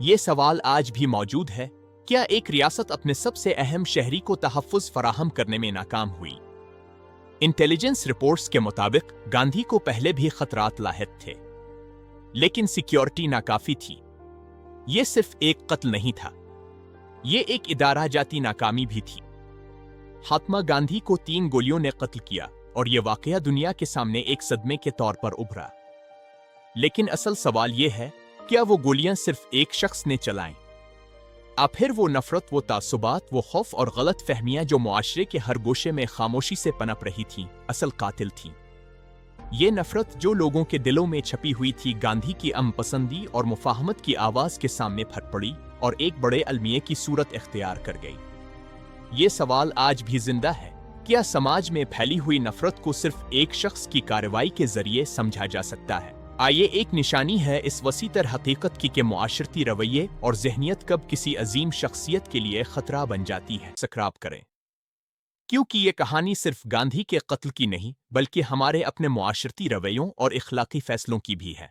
یہ سوال آج بھی موجود ہے، کیا ایک ریاست اپنے سب سے اہم شہری کو تحفظ فراہم کرنے میں ناکام ہوئی؟ انٹیلیجنس رپورٹس کے مطابق گاندھی کو پہلے بھی خطرات لاحق تھے، لیکن سیکیورٹی ناکافی تھی۔ یہ صرف ایک قتل نہیں تھا، یہ ایک ادارہ جاتی ناکامی بھی تھی۔ مہاتما گاندھی کو 3 گولیوں نے قتل کیا اور یہ واقعہ دنیا کے سامنے ایک صدمے کے طور پر ابھرا۔ لیکن اصل سوال یہ ہے، کیا وہ گولیاں صرف ایک شخص نے چلائیں؟ پھر وہ نفرت، وہ تعصبات، وہ خوف اور غلط فہمیاں جو معاشرے کے ہر گوشے میں خاموشی سے پنپ رہی تھیں، اصل قاتل تھیں۔ یہ نفرت جو لوگوں کے دلوں میں چھپی ہوئی تھی، گاندھی کی پسندی اور مفاہمت کی آواز کے سامنے پھٹ پڑی اور ایک بڑے المیے کی صورت اختیار کر گئی۔ یہ سوال آج بھی زندہ ہے، کیا سماج میں پھیلی ہوئی نفرت کو صرف ایک شخص کی کارروائی کے ذریعے سمجھا جا سکتا ہے؟ آئیے ایک نشانی ہے اس وسیع تر حقیقت کی کہ معاشرتی رویے اور ذہنیت کب کسی عظیم شخصیت کے لیے خطرہ بن جاتی ہے۔ سبسکرائب کریں، کیونکہ یہ کہانی صرف گاندھی کے قتل کی نہیں، بلکہ ہمارے اپنے معاشرتی رویوں اور اخلاقی فیصلوں کی بھی ہے۔